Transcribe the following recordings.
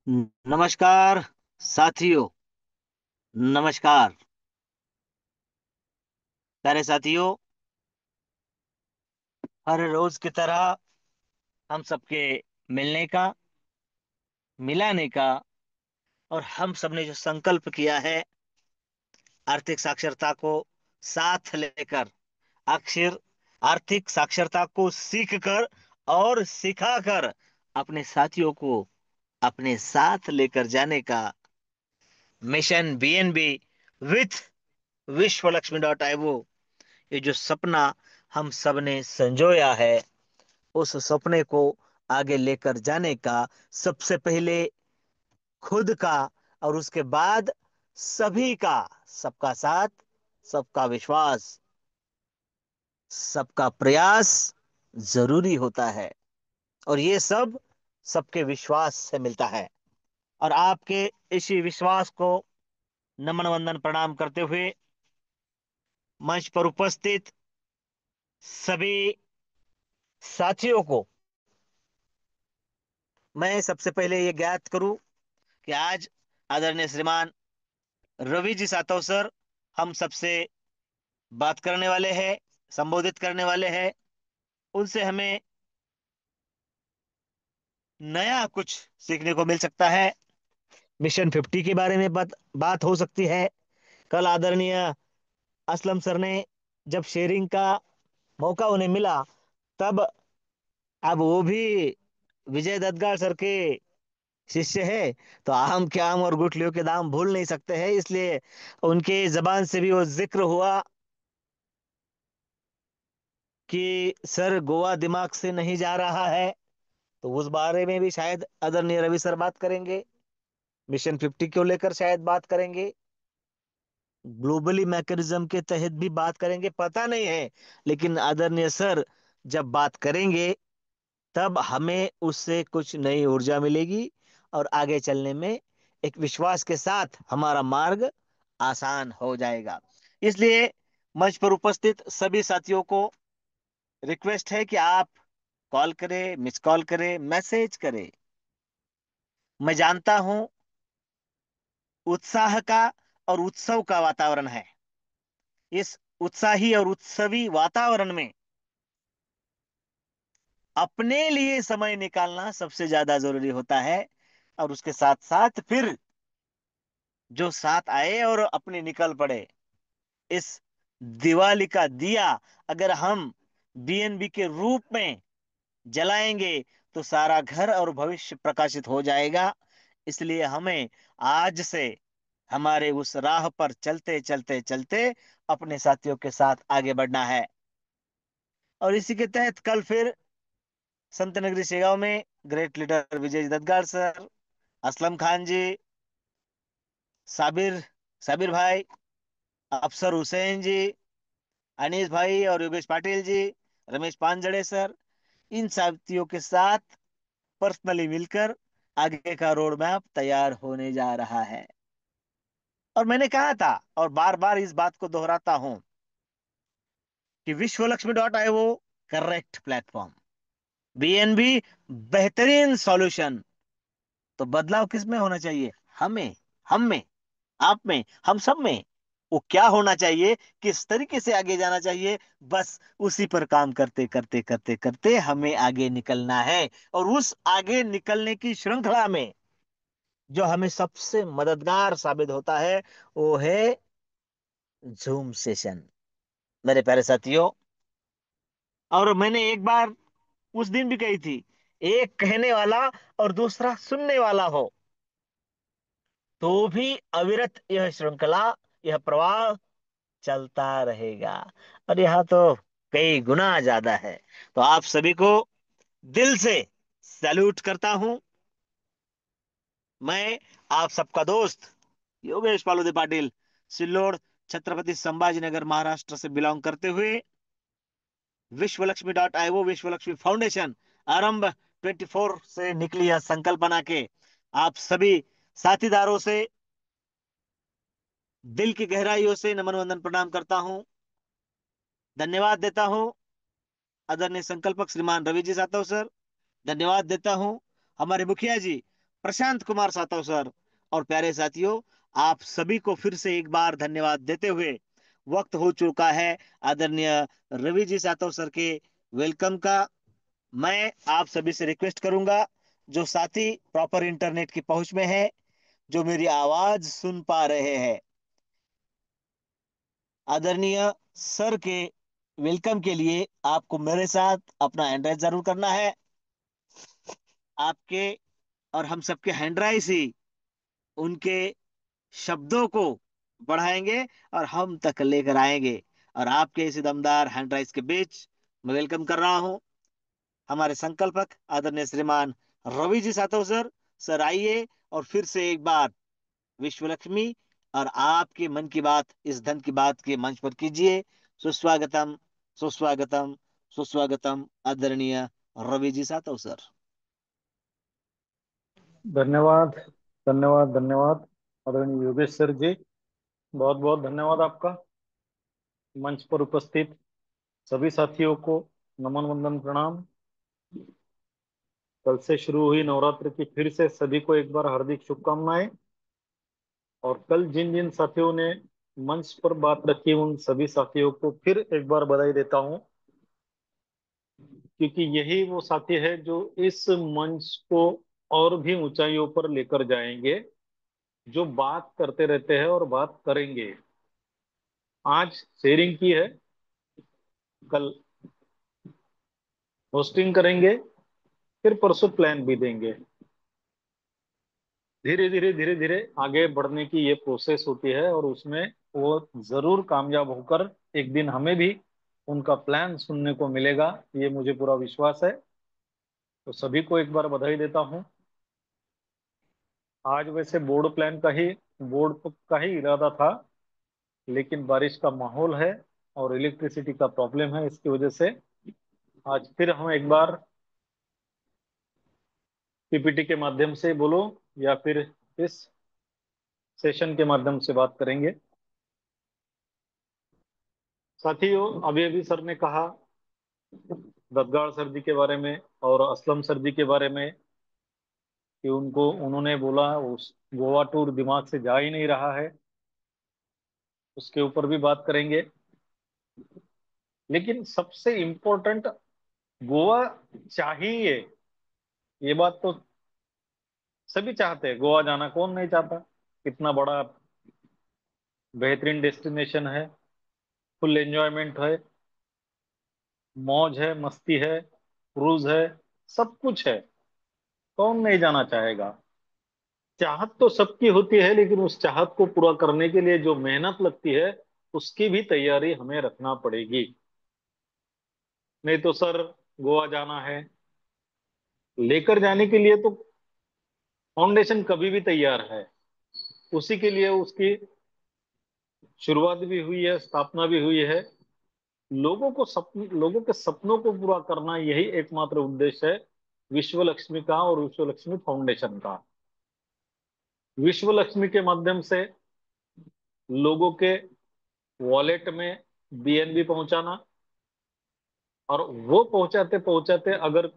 नमस्कार साथियों। नमस्कार प्यारे साथियों। हर रोज की तरह हम सबके मिलने का, मिलाने का, और हम सबने जो संकल्प किया है आर्थिक साक्षरता को साथ लेकर, अक्षर आर्थिक साक्षरता को सीख कर और सिखाकर अपने साथियों को अपने साथ लेकर जाने का मिशन बीएनबी विथ विश्वलक्ष्मी.io, ये जो सपना हम सब ने संजोया है, उस सपने को आगे लेकर जाने का सबसे पहले खुद का और उसके बाद सभी का, सबका साथ, सबका विश्वास, सबका प्रयास जरूरी होता है। और ये सब सबके विश्वास से मिलता है। और आपके इसी विश्वास को नमन वंदन प्रणाम करते हुए मंच पर उपस्थित सभी साथियों को मैं सबसे पहले ये ज्ञात करूं कि आज आदरणीय श्रीमान रवि जी सातव सर हम सबसे बात करने वाले हैं, संबोधित करने वाले हैं। उनसे हमें नया कुछ सीखने को मिल सकता है। मिशन 50 के बारे में बात हो सकती है। कल आदरणीय असलम सर ने जब शेयरिंग का मौका उन्हें मिला, तब अब वो भी विजय दत्तगाड़ सर के शिष्य है, तो आम के आम और गुठलियों के दाम भूल नहीं सकते हैं। इसलिए उनके जबान से भी वो जिक्र हुआ कि सर गोवा दिमाग से नहीं जा रहा है। तो उस बारे में भी शायद आदरणीय रवि सर बात करेंगे। मिशन 50 को लेकर शायद बात करेंगे। ग्लोबली मैकेनिज्म के तहत भी बात करेंगे, पता नहीं है। लेकिन आदरणीय सर जब बात करेंगे, तब हमें उससे कुछ नई ऊर्जा मिलेगी और आगे चलने में एक विश्वास के साथ हमारा मार्ग आसान हो जाएगा। इसलिए मंच पर उपस्थित सभी साथियों को रिक्वेस्ट है कि आप कॉल करें, मिस कॉल करें, मैसेज करें। मैं जानता हूं उत्साह का और उत्सव का वातावरण है। इस उत्साही और उत्सवी वातावरण में अपने लिए समय निकालना सबसे ज्यादा जरूरी होता है। और उसके साथ साथ फिर जो साथ आए और अपने निकल पड़े। इस दिवाली का दिया अगर हम बीएनबी के रूप में जलाएंगे, तो सारा घर और भविष्य प्रकाशित हो जाएगा। इसलिए हमें आज से हमारे उस राह पर चलते चलते चलते अपने साथियों के साथ आगे बढ़ना है। और इसी के तहत कल फिर संत नगरी शेगांव में ग्रेट लीडर विजय दत्तगाड़ सर, असलम खान जी, साबिर साबिर भाई, अफसर हुसैन जी, अनीस भाई और योगेश पाटिल जी, रमेश पांजड़े सर, इन साथियों के साथ पर्सनली मिलकर आगे का रोड मैप तैयार होने जा रहा है। और मैंने कहा था और बार बार इस बात को दोहराता हूं कि विश्वलक्ष्मी.io करेक्ट प्लेटफॉर्म, बीएनबी बेहतरीन सॉल्यूशन। तो बदलाव किस में होना चाहिए? हमें, हम में, आप में, हम सब में। वो क्या होना चाहिए, किस तरीके से आगे जाना चाहिए, बस उसी पर काम करते करते करते करते हमें आगे निकलना है। और उस आगे निकलने की श्रृंखला में जो हमें सबसे मददगार साबित होता है, वो है जूम सेशन, मेरे प्यारे साथियों। और मैंने एक बार उस दिन भी कही थी, एक कहने वाला और दूसरा सुनने वाला हो तो भी अविरत यह श्रृंखला, यह प्रवाह चलता रहेगा। और यहाँ तो कई गुना ज्यादा है। तो आप सभी को दिल से सैल्यूट करता हूं। मैं आप सबका दोस्त योगेश पालुदे पाटिल, सिल्लोड, छत्रपति संभाजीनगर, महाराष्ट्र से बिलोंग करते हुए विश्वलक्ष्मी.io, विश्वलक्ष्मी फाउंडेशन आरंभ 24 से निकली यह संकल्प बना के आप सभी साथीदारों से दिल की गहराइयों से नमन वंदन प्रणाम करता हूं। धन्यवाद देता हूं आदरणीय संकल्पक श्रीमान रवि जी सातव सर। धन्यवाद देता हूं हमारे मुखिया जी प्रशांत कुमार सातव सर। और प्यारे साथियों, आप सभी को फिर से एक बार धन्यवाद देते हुए वक्त हो चुका है आदरणीय रवि जी सातव सर के वेलकम का। मैं आप सभी से रिक्वेस्ट करूंगा, जो साथी प्रॉपर इंटरनेट की पहुंच में है, जो मेरी आवाज सुन पा रहे हैं, आदरणीय सर के वेलकम के लिए आपको मेरे साथ अपना हैंड राइज जरूर करना है। आपके और हम सबके हैंड राइज ही उनके शब्दों को बढ़ाएंगे और हम तक लेकर आएंगे। और आपके इस दमदार हैंड राइज के बीच मैं वेलकम कर रहा हूं हमारे संकल्पक आदरणीय श्रीमान रवि जी सातव सर। सर आइए और फिर से एक बार विश्व लक्ष्मी और आपके मन की बात इस धन की बात के मंच पर कीजिए। सुस्वागतम, सुस्वागतम, सुस्वागतम आदरणीय रवि जी सातव सर। धन्यवाद, धन्यवाद, धन्यवाद। आदरणीय योगेश सर जी, बहुत बहुत धन्यवाद आपका। मंच पर उपस्थित सभी साथियों को नमन वंदन प्रणाम। कल से शुरू हुई नवरात्र की फिर से सभी को एक बार हार्दिक शुभकामनाएं। और कल जिन जिन साथियों ने मंच पर बात रखी उन सभी साथियों को फिर एक बार बधाई देता हूं, क्योंकि यही वो साथी है जो इस मंच को और भी ऊंचाइयों पर लेकर जाएंगे, जो बात करते रहते हैं और बात करेंगे। आज शेयरिंग की है, कल होस्टिंग करेंगे, फिर परसों प्लान भी देंगे। धीरे धीरे धीरे धीरे आगे बढ़ने की ये प्रोसेस होती है, और उसमें वो जरूर कामयाब होकर एक दिन हमें भी उनका प्लान सुनने को मिलेगा, ये मुझे पूरा विश्वास है। तो सभी को एक बार बधाई देता हूँ। आज वैसे बोर्ड का ही इरादा था, लेकिन बारिश का माहौल है और इलेक्ट्रिसिटी का प्रॉब्लम है, इसकी वजह से आज फिर हम एक बार पीपीटी के माध्यम से बोलो या फिर इस सेशन के माध्यम से बात करेंगे। साथियों, अभी अभी सर ने कहा दद्गाड़ सर जी के बारे में और असलम सर जी के बारे में, कि उन्होंने बोला उस गोवा टूर दिमाग से जा ही नहीं रहा है, उसके ऊपर भी बात करेंगे। लेकिन सबसे इम्पोर्टेंट, गोवा चाहिए, ये बात तो सभी चाहते हैं। गोवा जाना कौन नहीं चाहता? कितना बड़ा बेहतरीन डेस्टिनेशन है, फुल एंजॉयमेंट है, मौज है, मस्ती है, क्रूज है, सब कुछ है। कौन नहीं जाना चाहेगा? चाहत तो सबकी होती है, लेकिन उस चाहत को पूरा करने के लिए जो मेहनत लगती है, उसकी भी तैयारी हमें रखना पड़ेगी। नहीं तो सर, गोवा जाना है, लेकर जाने के लिए तो फाउंडेशन कभी भी तैयार है। उसी के लिए उसकी शुरुआत भी हुई है, स्थापना भी हुई है। लोगों के सपनों को पूरा करना, यही एकमात्र उद्देश्य है विश्व लक्ष्मी का और विश्व लक्ष्मी फाउंडेशन का। विश्व लक्ष्मी के माध्यम से लोगों के वॉलेट में बीएनबी पहुंचाना, और वो पहुंचाते पहुंचाते अगर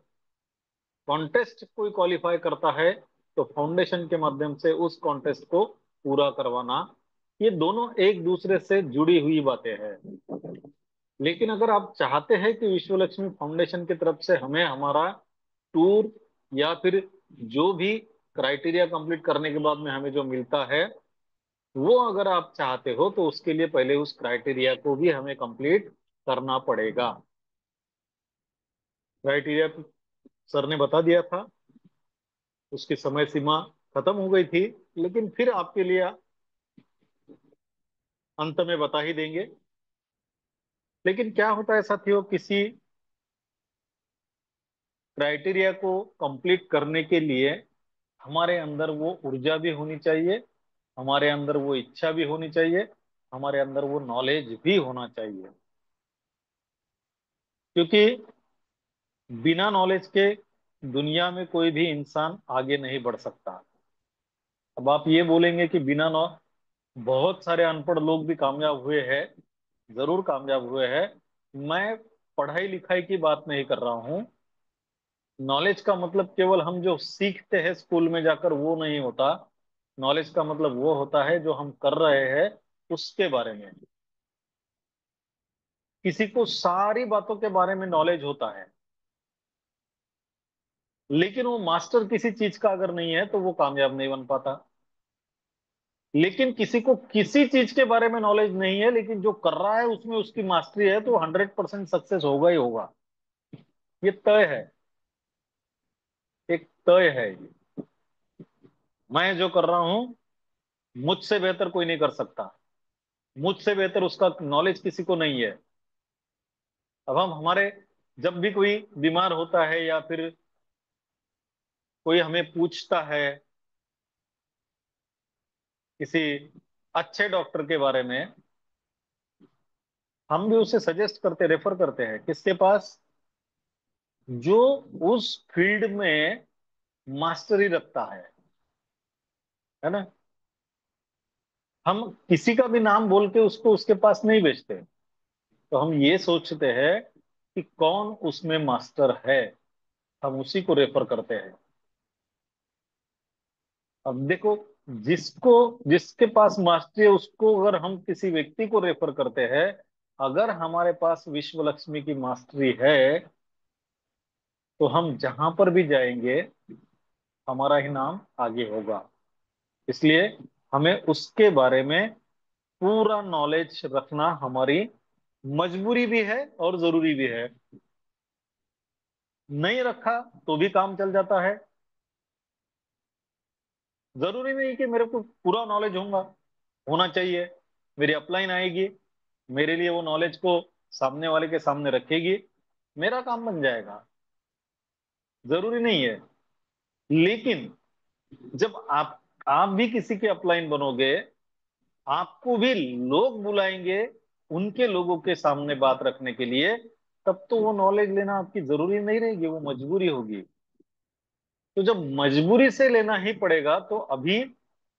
कॉन्टेस्ट कोई क्वालिफाई करता है, तो फाउंडेशन के माध्यम से उस कॉन्टेस्ट को पूरा करवाना। ये दोनों एक दूसरे से जुड़ी हुई बातें हैं। लेकिन अगर आप चाहते हैं कि विश्व लक्ष्मी फाउंडेशन की तरफ से हमें हमारा टूर, या फिर जो भी क्राइटेरिया कंप्लीट करने के बाद में हमें जो मिलता है, वो अगर आप चाहते हो, तो उसके लिए पहले उस क्राइटेरिया को भी हमें कंप्लीट करना पड़ेगा। क्राइटेरिया सर ने बता दिया था, उसकी समय सीमा खत्म हो गई थी, लेकिन फिर आपके लिए अंत में बता ही देंगे। लेकिन क्या होता है साथियों, किसी क्राइटेरिया को कंप्लीट करने के लिए हमारे अंदर वो ऊर्जा भी होनी चाहिए, हमारे अंदर वो इच्छा भी होनी चाहिए, हमारे अंदर वो नॉलेज भी होना चाहिए। क्योंकि बिना नॉलेज के दुनिया में कोई भी इंसान आगे नहीं बढ़ सकता। अब आप ये बोलेंगे कि बिना नॉ बहुत सारे अनपढ़ लोग भी कामयाब हुए हैं, जरूर कामयाब हुए हैं। मैं पढ़ाई लिखाई की बात नहीं कर रहा हूं, नॉलेज का मतलब केवल हम जो सीखते हैं स्कूल में जाकर वो नहीं होता। नॉलेज का मतलब वो होता है जो हम कर रहे हैं उसके बारे में। किसी को सारी बातों के बारे में नॉलेज होता है, लेकिन वो मास्टर किसी चीज का अगर नहीं है तो वो कामयाब नहीं बन पाता। लेकिन किसी को किसी चीज के बारे में नॉलेज नहीं है, लेकिन जो कर रहा है उसमें उसकी मास्टरी है, तो 100% सक्सेस होगा ही होगा। ये तय है, एक तय है ये। मैं जो कर रहा हूं मुझसे बेहतर कोई नहीं कर सकता, मुझसे बेहतर उसका नॉलेज किसी को नहीं है। अब हम हमारे, जब भी कोई बीमार होता है या फिर कोई हमें पूछता है किसी अच्छे डॉक्टर के बारे में, हम भी उसे सजेस्ट करते, रेफर करते हैं किसके पास, जो उस फील्ड में मास्टरी रखता है ना। हम किसी का भी नाम बोल के उसको उसके पास नहीं भेजते, तो हम ये सोचते हैं कि कौन उसमें मास्टर है, हम उसी को रेफर करते हैं। अब देखो, जिसको, जिसके पास मास्टरी है उसको अगर हम किसी व्यक्ति को रेफर करते हैं, अगर हमारे पास विश्व लक्ष्मी की मास्टरी है तो हम जहां पर भी जाएंगे हमारा ही नाम आगे होगा। इसलिए हमें उसके बारे में पूरा नॉलेज रखना हमारी मजबूरी भी है और जरूरी भी है। नहीं रखा तो भी काम चल जाता है। जरूरी नहीं कि मेरे को पूरा नॉलेज होगा, होना चाहिए। मेरी अपलाइन आएगी, मेरे लिए वो नॉलेज को सामने वाले के सामने रखेगी, मेरा काम बन जाएगा। जरूरी नहीं है। लेकिन जब आप भी किसी के अपलाइन बनोगे, आपको भी लोग बुलाएंगे उनके लोगों के सामने बात रखने के लिए, तब तो वो नॉलेज लेना आपकी जरूरी नहीं रहेगी, वो मजबूरी होगी। तो जब मजबूरी से लेना ही पड़ेगा तो अभी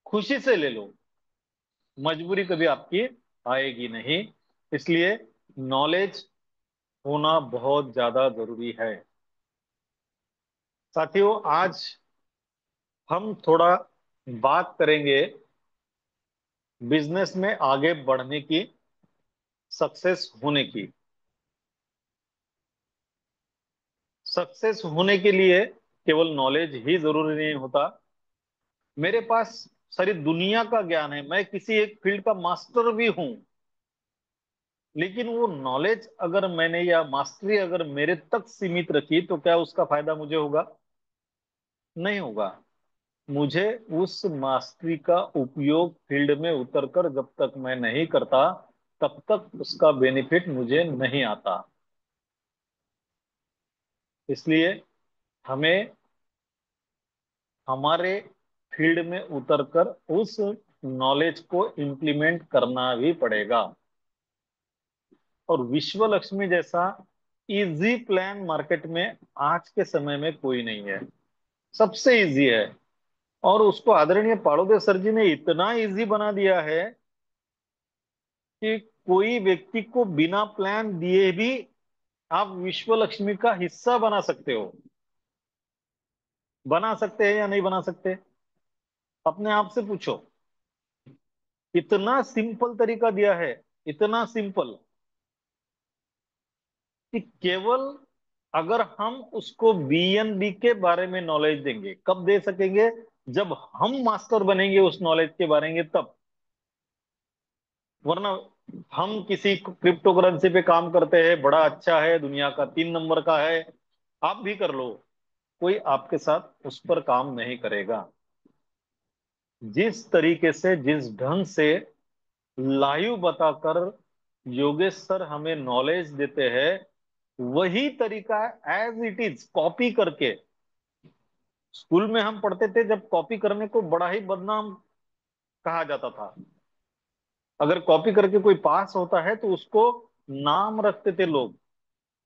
खुशी से ले लो, मजबूरी कभी आपकी आएगी नहीं। इसलिए नॉलेज होना बहुत ज्यादा जरूरी है। साथियों, आज हम थोड़ा बात करेंगे बिजनेस में आगे बढ़ने की, सक्सेस होने की। सक्सेस होने के लिए केवल नॉलेज ही जरूरी नहीं होता। मेरे पास सारी दुनिया का ज्ञान है, मैं किसी एक फील्ड का मास्टर भी हूं, लेकिन वो नॉलेज अगर मैंने या मास्टरी अगर मेरे तक सीमित रखी तो क्या उसका फायदा मुझे होगा? नहीं होगा। मुझे उस मास्टरी का उपयोग फील्ड में उतरकर जब तक मैं नहीं करता, तब तक उसका बेनिफिट मुझे नहीं आता। इसलिए हमें हमारे फील्ड में उतरकर उस नॉलेज को इम्प्लीमेंट करना भी पड़ेगा। और विश्व लक्ष्मी जैसा इजी प्लान मार्केट में आज के समय में कोई नहीं है, सबसे इजी है। और उसको आदरणीय पाड़ोदे सर जी ने इतना इजी बना दिया है कि कोई व्यक्ति को बिना प्लान दिए भी आप विश्व लक्ष्मी का हिस्सा बना सकते हो। बना सकते हैं या नहीं बना सकते? अपने आप से पूछो। इतना सिंपल तरीका दिया है, इतना सिंपल, कि केवल अगर हम उसको बीएनबी के बारे में नॉलेज देंगे, कब दे सकेंगे? जब हम मास्टर बनेंगे उस नॉलेज के बारे में तब। वरना हम किसी क्रिप्टो करेंसी पे काम करते हैं, बड़ा अच्छा है, दुनिया का 3 नंबर का है, आप भी कर लो, कोई आपके साथ उस पर काम नहीं करेगा। जिस तरीके से, जिस ढंग से लाइव बताकर योगेश सर हमें नॉलेज देते हैं, वही तरीका एज इट इज कॉपी करके, स्कूल में हम पढ़ते थे जब कॉपी करने को बड़ा ही बदनाम कहा जाता था। अगर कॉपी करके कोई पास होता है तो उसको नाम रखते थे लोग,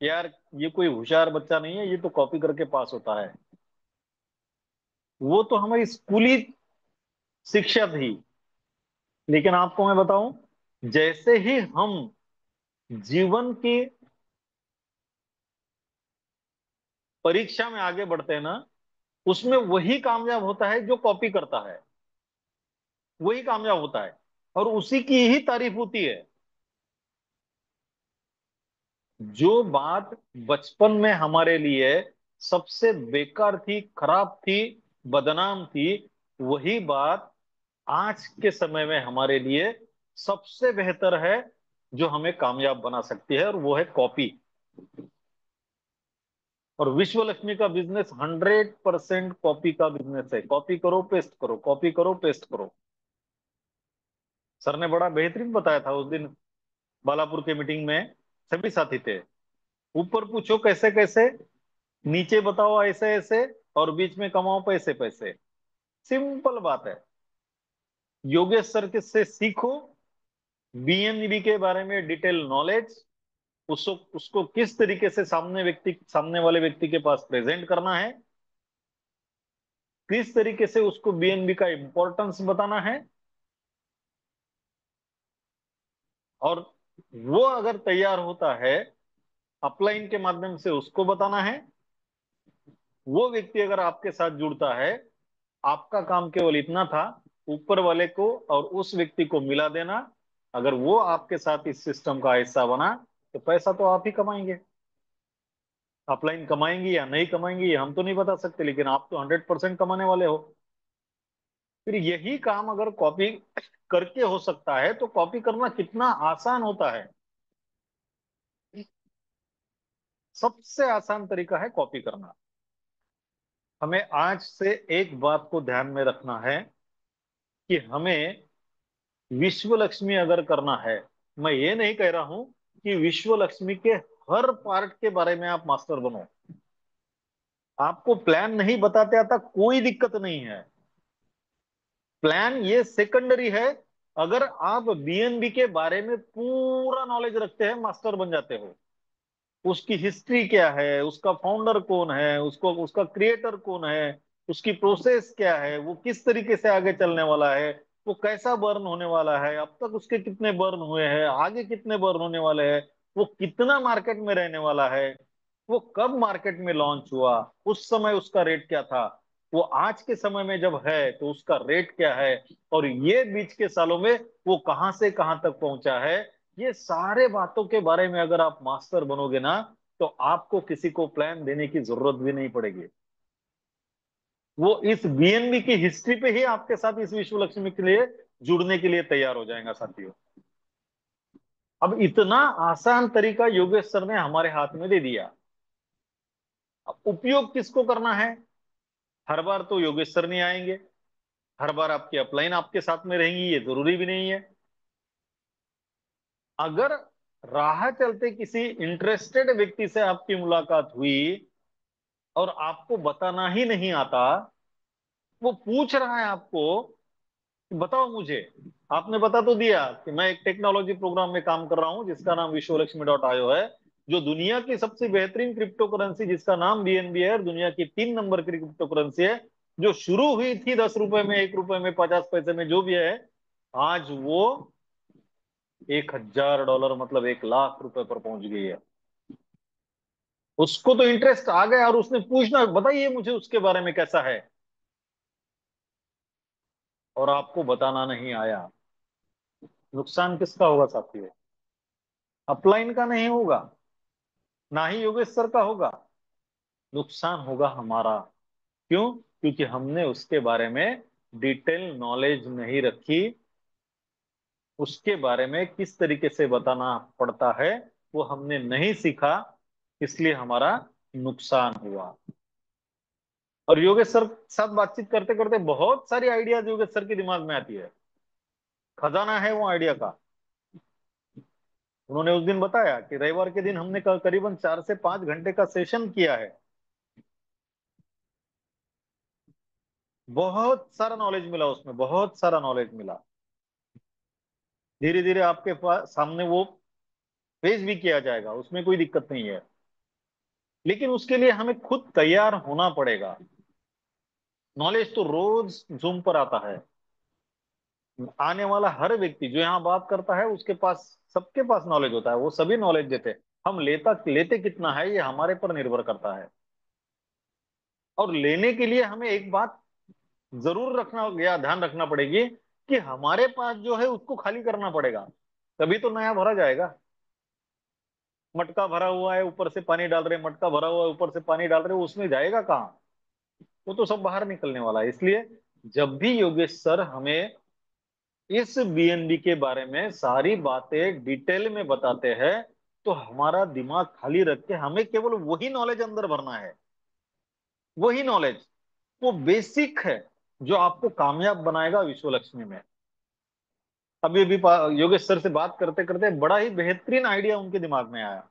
यार ये कोई होशियार बच्चा नहीं है, ये तो कॉपी करके पास होता है। वो तो हमारी स्कूली शिक्षा थी। लेकिन आपको मैं बताऊं, जैसे ही हम जीवन की परीक्षा में आगे बढ़ते हैं ना, उसमें वही कामयाब होता है जो कॉपी करता है, वही कामयाब होता है और उसी की ही तारीफ होती है। जो बात बचपन में हमारे लिए सबसे बेकार थी, खराब थी, बदनाम थी, वही बात आज के समय में हमारे लिए सबसे बेहतर है, जो हमें कामयाब बना सकती है, और वो है कॉपी। और विश्व लक्ष्मी का बिजनेस 100% कॉपी का बिजनेस है। कॉपी करो पेस्ट करो, कॉपी करो पेस्ट करो। सर ने बड़ा बेहतरीन बताया था उस दिन बालापुर के मीटिंग में, सभी साथी थे। ऊपर पूछो कैसे कैसे, नीचे बताओ ऐसे ऐसे, और बीच में कमाओ पैसे पैसे। सिंपल बात है। योगेश सर के से सीखो बीएनबी के बारे में डिटेल नॉलेज, उसको उसको किस तरीके से सामने वाले व्यक्ति के पास प्रेजेंट करना है, किस तरीके से उसको बीएनबी का इंपॉर्टेंस बताना है, और वो अगर तैयार होता है अपलाइन के माध्यम से उसको बताना है। वो व्यक्ति अगर आपके साथ जुड़ता है, आपका काम केवल इतना था, ऊपर वाले को और उस व्यक्ति को मिला देना। अगर वो आपके साथ इस सिस्टम का हिस्सा बना, तो पैसा तो आप ही कमाएंगे। अपलाइन कमाएंगी या नहीं कमाएंगी ये हम तो नहीं बता सकते, लेकिन आप तो 100% कमाने वाले हो। फिर यही काम अगर कॉपी करके हो सकता है, तो कॉपी करना कितना आसान होता है। सबसे आसान तरीका है कॉपी करना। हमें आज से एक बात को ध्यान में रखना है कि हमें विश्व लक्ष्मी अगर करना है, मैं ये नहीं कह रहा हूं कि विश्व लक्ष्मी के हर पार्ट के बारे में आप मास्टर बनो। आपको प्लान नहीं बताते आता कोई दिक्कत नहीं है, प्लान ये सेकेंडरी है। अगर आप बीएनबी के बारे में पूरा नॉलेज रखते हैं, मास्टर बन जाते हो। उसकी हिस्ट्री क्या है, उसका फाउंडर कौन है, उसको उसका क्रिएटर कौन है, उसकी प्रोसेस क्या है, वो किस तरीके से आगे चलने वाला है, वो कैसा बर्न होने वाला है, अब तक उसके कितने बर्न हुए हैं, आगे कितने बर्न होने वाले हैं, वो कितना मार्केट में रहने वाला है, वो कब मार्केट में लॉन्च हुआ, उस समय उसका रेट क्या था, वो आज के समय में जब है तो उसका रेट क्या है, और ये बीच के सालों में वो कहां से कहां तक पहुंचा है। ये सारे बातों के बारे में अगर आप मास्टर बनोगे ना, तो आपको किसी को प्लान देने की जरूरत भी नहीं पड़ेगी। वो इस बीएनबी की हिस्ट्री पे ही आपके साथ इस विश्व लक्ष्मी के लिए जुड़ने के लिए तैयार हो जाएगा साथियों। अब इतना आसान तरीका योगेश सर ने हमारे हाथ में दे दिया। अब उपयोग किसको करना है? हर बार तो योगेश सर नहीं आएंगे, हर बार आपकी अपलाइन आपके साथ में रहेंगी ये जरूरी भी नहीं है। अगर राह चलते किसी इंटरेस्टेड व्यक्ति से आपकी मुलाकात हुई और आपको बताना ही नहीं आता, वो पूछ रहा है आपको कि बताओ मुझे, आपने बता तो दिया कि मैं एक टेक्नोलॉजी प्रोग्राम में काम कर रहा हूं जिसका नाम विश्वलक्ष्मी.io है, जो दुनिया की सबसे बेहतरीन क्रिप्टो करेंसी जिसका नाम बीएनबी है, और दुनिया की 3 नंबर की क्रिप्टो करेंसी है, जो शुरू हुई थी 10 रुपए में, 1 रुपए में, 50 पैसे में, जो भी है, आज वो $1,000 मतलब 1 लाख रुपए पर पहुंच गई है। उसको तो इंटरेस्ट आ गया और उसने पूछना बताइए मुझे उसके बारे में कैसा है, और आपको बताना नहीं आया। नुकसान किसका होगा साथियों? अपलाइन का नहीं होगा, ना ही योगेश सर का होगा। नुकसान होगा हमारा। क्यों? क्योंकि हमने उसके बारे में डिटेल नॉलेज नहीं रखी, उसके बारे में किस तरीके से बताना पड़ता है वो हमने नहीं सीखा, इसलिए हमारा नुकसान हुआ। और योगेश सर साथ बातचीत करते करते बहुत सारी आइडियाज योगेश सर के दिमाग में आती है। खजाना है वो आइडिया का। उन्होंने उस दिन बताया कि रविवार के दिन हमने करीबन 4 से 5 घंटे का सेशन किया है। बहुत सारा नॉलेज मिला उसमें, बहुत सारा नॉलेज मिला। धीरे धीरे आपके पास सामने वो पेश भी किया जाएगा, उसमें कोई दिक्कत नहीं है, लेकिन उसके लिए हमें खुद तैयार होना पड़ेगा। नॉलेज तो रोज जूम पर आता है। आने वाला हर व्यक्ति जो यहाँ बात करता है उसके पास, सबके पास नॉलेज होता है, वो सभी नॉलेज देते हैं। हम लेते कितना है ये हमारे पर निर्भर करता है। और लेने के लिए हमें एक बात जरूर रखना या ध्यान रखना पड़ेगी कि हमारे पास जो है उसको खाली करना पड़ेगा, तभी तो नया भरा जाएगा। मटका भरा हुआ है, ऊपर से पानी डाल रहे, मटका भरा हुआ है, ऊपर से पानी डाल रहे, उसमें जाएगा कहाँ? वो तो सब बाहर निकलने वाला है। इसलिए जब भी योगेश सर हमें इस बीएनबी के बारे में सारी बातें डिटेल में बताते हैं, तो हमारा दिमाग खाली रख के हमें केवल वही नॉलेज अंदर भरना है। वही नॉलेज, वो बेसिक है जो आपको कामयाब बनाएगा विश्व लक्ष्मी में। अभी अभी योगेश सर से बात करते करते बड़ा ही बेहतरीन आइडिया उनके दिमाग में आया।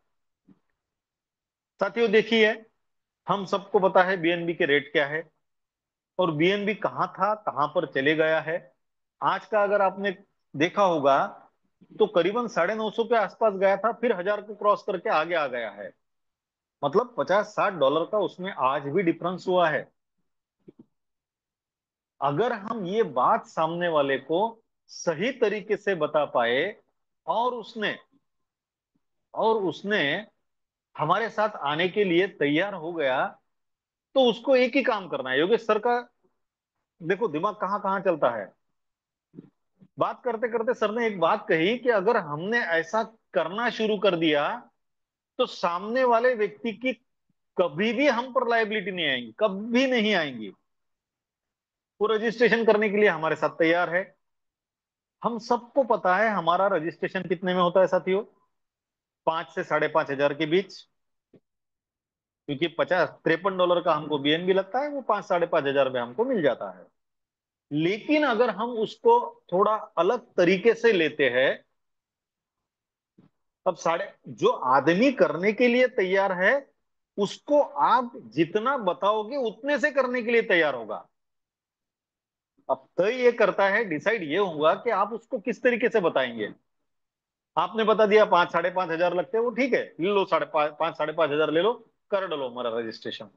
साथियों देखिए, हम सबको पता है बीएनबी के रेट क्या है, और बीएनबी कहाँ था कहां पर चले गया है। आज का अगर आपने देखा होगा तो करीबन 950 के आसपास गया था, फिर 1000 को क्रॉस करके आगे आ गया है। मतलब 50-60 डॉलर का उसमें आज भी डिफरेंस हुआ है। अगर हम ये बात सामने वाले को सही तरीके से बता पाए, और उसने हमारे साथ आने के लिए तैयार हो गया, तो उसको एक ही काम करना है। योगेश सर का देखो दिमाग कहाँ कहाँ चलता है। बात करते करते सर ने एक बात कही कि अगर हमने ऐसा करना शुरू कर दिया तो सामने वाले व्यक्ति की कभी भी हम पर लायबिलिटी नहीं आएंगी, कभी नहीं आएंगी। वो रजिस्ट्रेशन करने के लिए हमारे साथ तैयार है। हम सबको पता है हमारा रजिस्ट्रेशन कितने में होता है साथियों? 5 से 5,500 के बीच। क्योंकि 53 डॉलर का हमको बीएनबी लगता है, वो 5-5,500 में हमको मिल जाता है। लेकिन अगर हम उसको थोड़ा अलग तरीके से लेते हैं, अब साढ़े जो आदमी करने के लिए तैयार है, उसको आप जितना बताओगे उतने से करने के लिए तैयार होगा। अब तय ये करता है, डिसाइड ये होगा कि आप उसको किस तरीके से बताएंगे। आपने बता दिया 5-5,500 लगते हैं, वो ठीक है, ले लो 5,500 ले लो, कर डालो हमारा रजिस्ट्रेशन।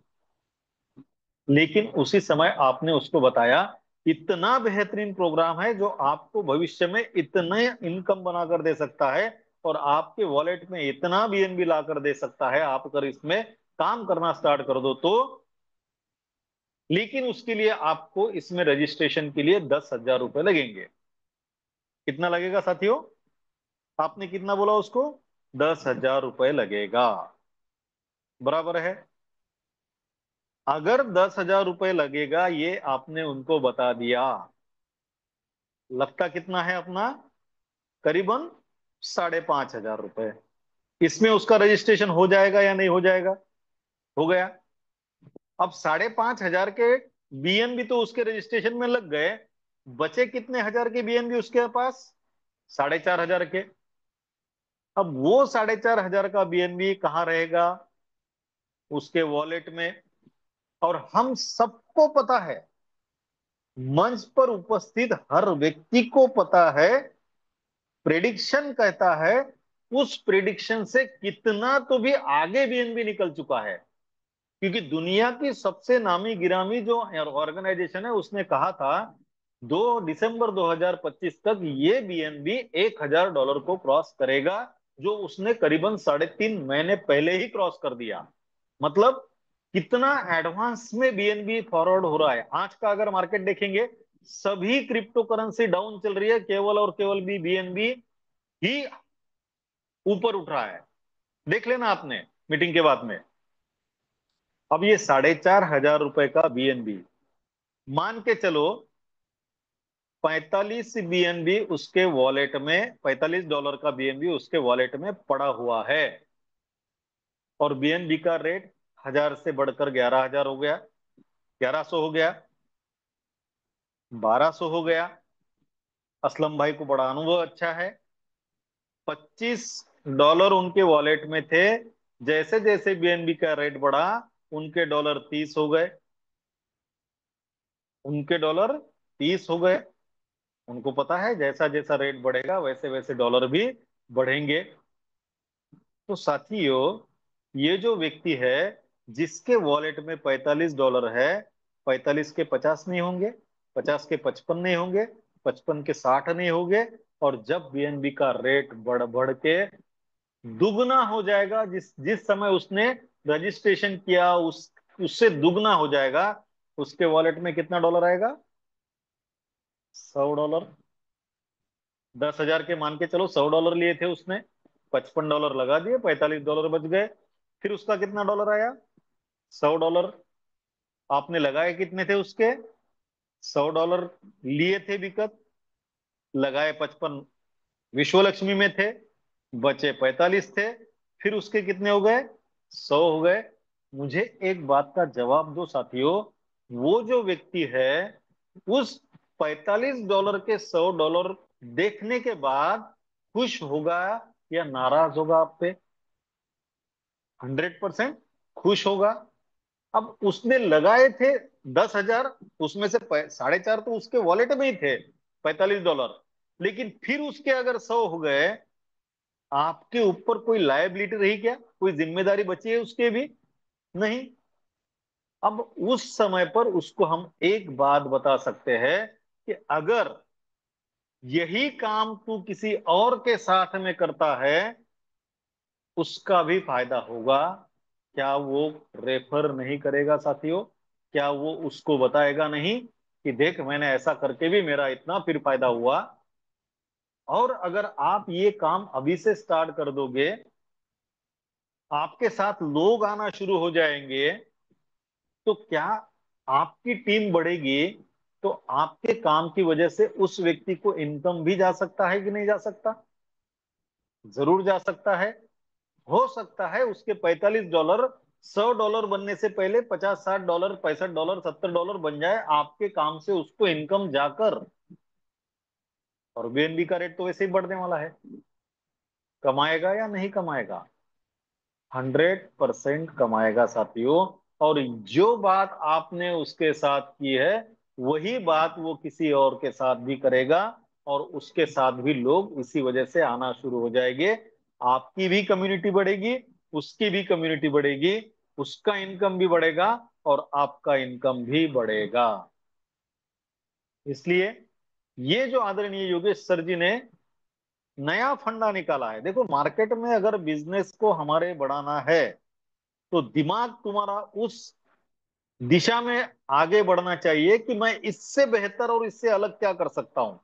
लेकिन उसी समय आपने उसको बताया इतना बेहतरीन प्रोग्राम है जो आपको भविष्य में इतने इनकम बनाकर दे सकता है, और आपके वॉलेट में इतना बीएनबी ला कर दे सकता है, आप अगर इसमें काम करना स्टार्ट कर दो तो। लेकिन उसके लिए आपको इसमें रजिस्ट्रेशन के लिए 10,000 रुपए लगेंगे। कितना लगेगा साथियों? आपने कितना बोला उसको? 10,000 रुपए लगेगा। बराबर है। अगर 10,000 रुपए लगेगा, ये आपने उनको बता दिया, लगता कितना है अपना? करीबन 5,500 रुपए। इसमें उसका रजिस्ट्रेशन हो जाएगा या नहीं हो जाएगा? हो गया। अब 5,500 के बीएनबी तो उसके रजिस्ट्रेशन में लग गए, बचे कितने हजार के बीएनबी उसके पास? 4,500 के। अब वो 4,500 का बीएनबी कहाँ रहेगा? उसके वॉलेट में। और हम सबको पता है, मंच पर उपस्थित हर व्यक्ति को पता है, प्रेडिक्शन कहता है उस प्रेडिक्शन से कितना तो भी आगे बीएनबी निकल चुका है। क्योंकि दुनिया की सबसे नामी गिरामी जो ऑर्गेनाइजेशन है उसने कहा था 2 दिसंबर 2025 तक ये बीएनबी 1,000 डॉलर को क्रॉस करेगा, जो उसने करीबन 3.5 महीने पहले ही क्रॉस कर दिया। मतलब कितना एडवांस में बीएनबी फॉरवर्ड हो रहा है। आज का अगर मार्केट देखेंगे, सभी क्रिप्टो करेंसी डाउन चल रही है, केवल और केवल भी बीएनबी ही ऊपर उठ रहा है। देख लेना आपने मीटिंग के बाद में। अब ये 4,500 रुपए का बीएनबी, मान के चलो 45 बीएनबी उसके वॉलेट में, $45 का बीएनबी उसके वॉलेट में पड़ा हुआ है, और बीएनबी का रेट 1000 से बढ़कर 11,000 हो गया, 1100 हो गया, 1200 हो गया। असलम भाई को बड़ा अनुभव अच्छा है। $25 उनके वॉलेट में थे, जैसे जैसे बीएनबी का रेट बढ़ा उनके डॉलर 30 हो गए, उनके डॉलर 30 हो गए। उनको पता है जैसा जैसा रेट बढ़ेगा वैसे वैसे डॉलर भी बढ़ेंगे। तो साथियों, ये जो व्यक्ति है जिसके वॉलेट में $45 है, 45 के 50 नहीं होंगे, 50 के 55 नहीं होंगे, 55 के 60 नहीं होंगे, और जब बीएनबी का रेट बढ़ बढ़ के दुगना हो जाएगा, जिस जिस समय उसने रजिस्ट्रेशन किया, उससे दुगना हो जाएगा, उसके वॉलेट में कितना डॉलर आएगा? 100 डॉलर। 10,000 के मान के चलो, $100 लिए थे उसने, $55 लगा दिए, $45 बच गए। फिर उसका कितना डॉलर आया? 100 डॉलर। आपने लगाए कितने थे उसके? $100 लिए थे विकत, लगाए 55 विश्व लक्ष्मी में थे, बचे 45 थे। फिर उसके कितने हो गए? 100 हो गए। मुझे एक बात का जवाब दो साथियों, वो जो व्यक्ति है उस $45 के $100 देखने के बाद खुश होगा या नाराज होगा आप पे? 100% खुश होगा। अब उसने लगाए थे 10,000, उसमें से 4.5 तो उसके वॉलेट में ही थे, $45। लेकिन फिर उसके अगर 100 हो गए, आपके ऊपर कोई लायबिलिटी रही क्या? कोई जिम्मेदारी बची है उसके भी? नहीं। अब उस समय पर उसको हम एक बात बता सकते हैं कि अगर यही काम तू किसी और के साथ में करता है, उसका भी फायदा होगा। क्या वो रेफर नहीं करेगा साथियों? क्या वो उसको बताएगा नहीं कि देख मैंने ऐसा करके भी मेरा इतना फिर फायदा हुआ? और अगर आप ये काम अभी से स्टार्ट कर दोगे, आपके साथ लोग आना शुरू हो जाएंगे, तो क्या आपकी टीम बढ़ेगी? तो आपके काम की वजह से उस व्यक्ति को इनकम भी जा सकता है कि नहीं जा सकता? जरूर जा सकता है। हो सकता है उसके $45 $100 बनने से पहले 50 60 डॉलर, $65 $70 बन जाए आपके काम से, उसको इनकम जाकर। और बीएनबी का रेट तो वैसे ही बढ़ने वाला है। कमाएगा या नहीं कमाएगा? 100% कमाएगा साथियों। और जो बात आपने उसके साथ की है, वही बात वो किसी और के साथ भी करेगा, और उसके साथ भी लोग इसी वजह से आना शुरू हो जाएंगे। आपकी भी कम्युनिटी बढ़ेगी, उसकी भी कम्युनिटी बढ़ेगी, उसका इनकम भी बढ़ेगा और आपका इनकम भी बढ़ेगा। इसलिए ये जो आदरणीय योगेश सर जी ने नया फंडा निकाला है, देखो मार्केट में अगर बिजनेस को हमारे बढ़ाना है, तो दिमाग तुम्हारा उस दिशा में आगे बढ़ना चाहिए कि मैं इससे बेहतर और इससे अलग क्या कर सकता हूं,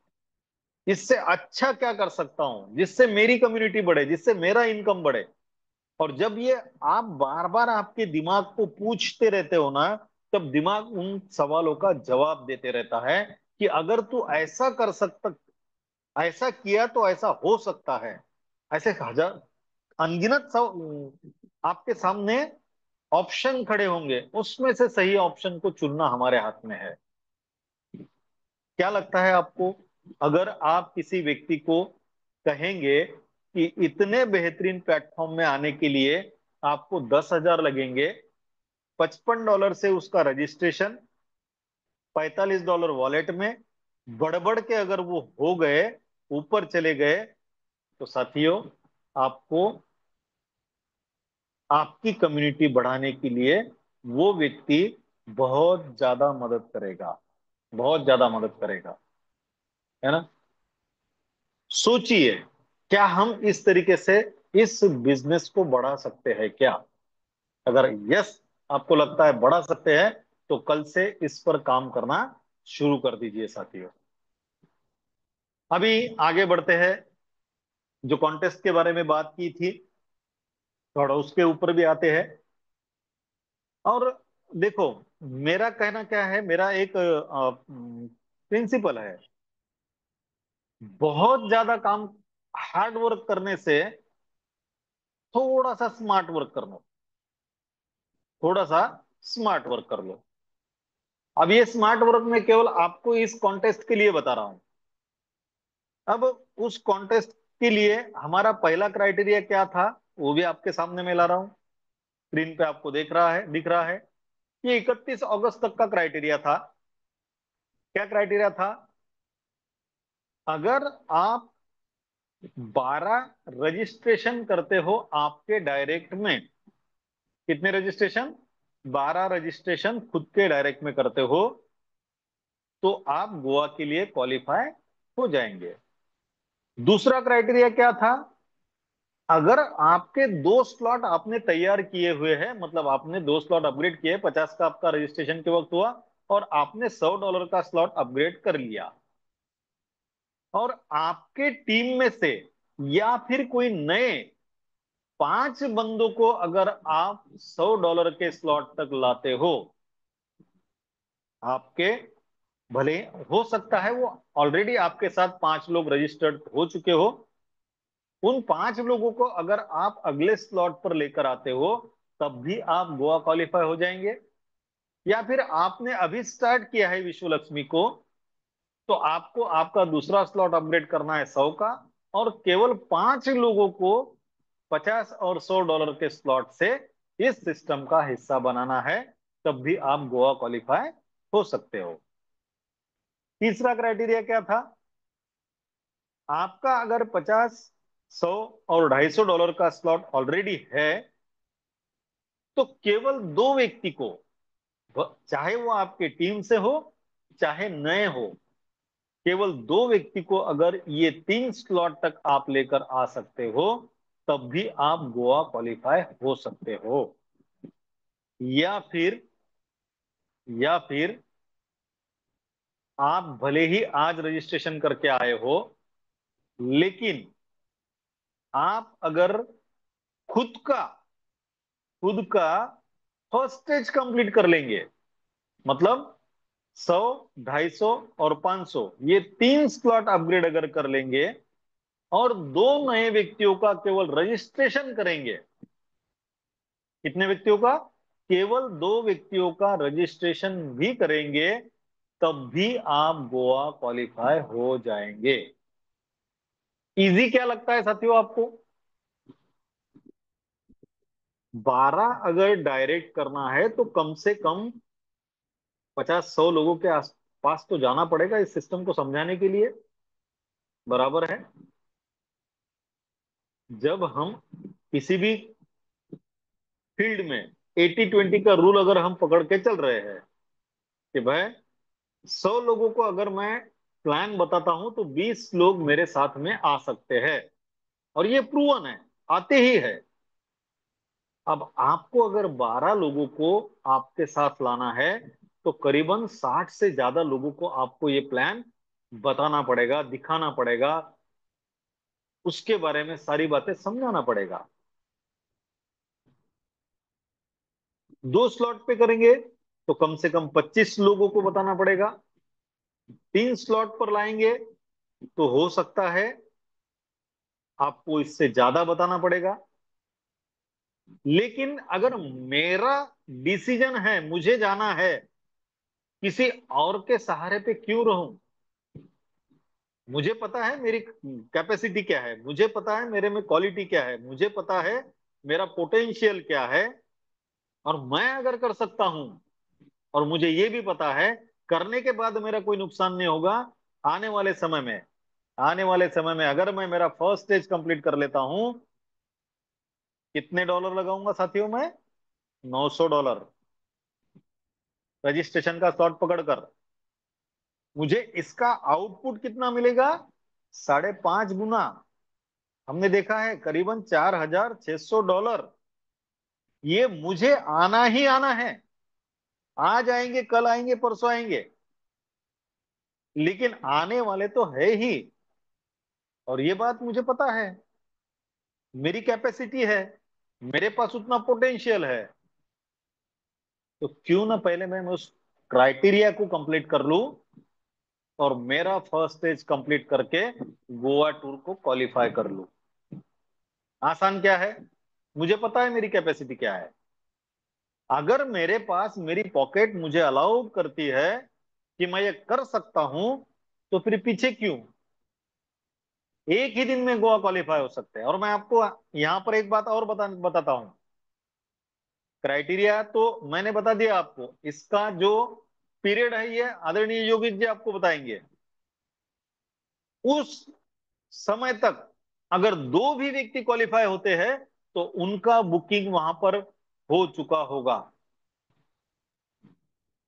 इससे अच्छा क्या कर सकता हूं, जिससे मेरी कम्युनिटी बढ़े, जिससे मेरा इनकम बढ़े। और जब ये आप बार बार आपके दिमाग को पूछते रहते हो ना, तब दिमाग उन सवालों का जवाब देते रहता है कि अगर तू ऐसा कर सकता, ऐसा किया तो ऐसा हो सकता है। ऐसे हजार अनगिनत आपके सामने ऑप्शन खड़े होंगे, उसमें से सही ऑप्शन को चुनना हमारे हाथ में है। क्या लगता है आपको, अगर आप किसी व्यक्ति को कहेंगे कि इतने बेहतरीन प्लेटफॉर्म में आने के लिए आपको 10,000 लगेंगे, $55 से उसका रजिस्ट्रेशन, $45 वॉलेट में, बढ़ बढ़ के अगर वो हो गए, ऊपर चले गए, तो साथियों आपको आपकी कम्युनिटी बढ़ाने के लिए वो व्यक्ति बहुत ज्यादा मदद करेगा, बहुत ज्यादा मदद करेगा, है ना? सोचिए, क्या हम इस तरीके से इस बिजनेस को बढ़ा सकते हैं क्या? अगर यस आपको लगता है बढ़ा सकते हैं, तो कल से इस पर काम करना शुरू कर दीजिए साथियों। अभी आगे बढ़ते हैं। जो कॉन्टेस्ट के बारे में बात की थी, थोड़ा उसके ऊपर भी आते हैं। और देखो, मेरा कहना क्या है, मेरा एक प्रिंसिपल है, बहुत ज्यादा काम हार्ड वर्क करने से थोड़ा सा स्मार्ट वर्क कर लो, थोड़ा सा स्मार्ट वर्क कर लो। अब ये स्मार्ट वर्क में केवल आपको इस कॉन्टेस्ट के लिए बता रहा हूं। अब उस कॉन्टेस्ट के लिए हमारा पहला क्राइटेरिया क्या था, वो भी आपके सामने मैं ला रहा हूं, स्क्रीन पे आपको दिख रहा है। ये 31 अगस्त तक का क्राइटेरिया था। क्या क्राइटेरिया था? अगर आप 12 रजिस्ट्रेशन करते हो आपके डायरेक्ट में, कितने रजिस्ट्रेशन? 12 रजिस्ट्रेशन खुद के डायरेक्ट में करते हो, तो आप गोवा के लिए क्वालिफाई हो जाएंगे। दूसरा क्राइटेरिया क्या था? अगर आपके दो स्लॉट आपने तैयार किए हुए हैं, मतलब आपने दो स्लॉट अपग्रेड किए, 50 का आपका रजिस्ट्रेशन के वक्त हुआ और आपने $100 का स्लॉट अपग्रेड कर लिया, और आपके टीम में से या फिर कोई नए 5 बंदों को अगर आप $100 के स्लॉट तक लाते हो, आपके भले हो सकता है वो ऑलरेडी आपके साथ 5 लोग रजिस्टर्ड हो चुके हो, उन 5 लोगों को अगर आप अगले स्लॉट पर लेकर आते हो, तब भी आप गोवा क्वालिफाई हो जाएंगे। या फिर आपने अभी स्टार्ट किया है विश्व लक्ष्मी को, तो आपको आपका दूसरा स्लॉट अपग्रेड करना है 100 का, और केवल 5 लोगों को 50 और $100 के स्लॉट से इस सिस्टम का हिस्सा बनाना है, तब भी आप गोवा क्वालिफाई हो सकते हो। तीसरा क्राइटेरिया क्या था? आपका अगर 50, 100 और $250 का स्लॉट ऑलरेडी है, तो केवल दो व्यक्ति को, चाहे वो आपके टीम से हो चाहे नए हो, केवल दो व्यक्ति को अगर ये 3 स्लॉट तक आप लेकर आ सकते हो, तब भी आप गोवा क्वालिफाई हो सकते हो। या फिर या फिर आप भले ही आज रजिस्ट्रेशन करके आए हो, लेकिन आप अगर खुद का खुद का फर्स्ट स्टेज कंप्लीट कर लेंगे, मतलब 100, 250 और 500, ये 3 स्लॉट अपग्रेड अगर कर लेंगे और दो नए व्यक्तियों का केवल रजिस्ट्रेशन करेंगे, कितने व्यक्तियों का? केवल दो व्यक्तियों का रजिस्ट्रेशन भी करेंगे, तब भी आप गोवा क्वालिफाई हो जाएंगे। इजी क्या लगता है साथियों आपको? 12 अगर डायरेक्ट करना है तो कम से कम 50-100 लोगों के आसपास तो जाना पड़ेगा इस सिस्टम को समझाने के लिए, बराबर है? जब हम किसी भी फील्ड में 80-20 का रूल अगर हम पकड़ के चल रहे हैं कि भाई 100 लोगों को अगर मैं प्लान बताता हूं तो 20 लोग मेरे साथ में आ सकते हैं, और ये प्रूवन है, आते ही है। अब आपको अगर 12 लोगों को आपके साथ लाना है, तो करीबन 60 से ज्यादा लोगों को आपको ये प्लान बताना पड़ेगा, दिखाना पड़ेगा, उसके बारे में सारी बातें समझाना पड़ेगा। 2 स्लॉट पे करेंगे तो कम से कम 25 लोगों को बताना पड़ेगा। 3 स्लॉट पर लाएंगे तो हो सकता है आपको इससे ज्यादा बताना पड़ेगा। लेकिन अगर मेरा डिसीजन है, मुझे जाना है, किसी और के सहारे पे क्यों रहूं? मुझे पता है मेरी कैपेसिटी क्या है, मुझे पता है मेरे में क्वालिटी क्या है, मुझे पता है मेरा पोटेंशियल क्या है, और मैं अगर कर सकता हूं, और मुझे ये भी पता है करने के बाद मेरा कोई नुकसान नहीं होगा, आने वाले समय में आने वाले समय में अगर मैं मेरा फर्स्ट स्टेज कंप्लीट कर लेता हूं, कितने डॉलर लगाऊंगा साथियों मैं? $900 रजिस्ट्रेशन का स्लॉट पकड़कर। मुझे इसका आउटपुट कितना मिलेगा? 5.5 गुना। हमने देखा है करीबन $4,600। ये मुझे आना ही आना है। आज आएंगे, कल आएंगे, परसों आएंगे, लेकिन आने वाले तो है ही। और ये बात मुझे पता है, मेरी कैपेसिटी है, मेरे पास उतना पोटेंशियल है, तो क्यों ना पहले मैं उस क्राइटेरिया को कंप्लीट कर लूं और मेरा फर्स्ट स्टेज कंप्लीट करके गोवा टूर को क्वालिफाई कर लूं। आसान क्या है? मुझे पता है मेरी कैपेसिटी क्या है। अगर मेरे पास मेरी पॉकेट मुझे अलाउ करती है कि मैं ये कर सकता हूं, तो फिर पीछे क्यों? एक ही दिन में गोवा क्वालिफाई हो सकते हैं। और मैं आपको यहां पर एक बात और बताता हूं। क्राइटेरिया तो मैंने बता दिया आपको, इसका जो पीरियड है ये आदरणीय योगी जी आपको बताएंगे। उस समय तक अगर दो भी व्यक्ति क्वालिफाई होते हैं, तो उनका बुकिंग वहां पर हो चुका होगा।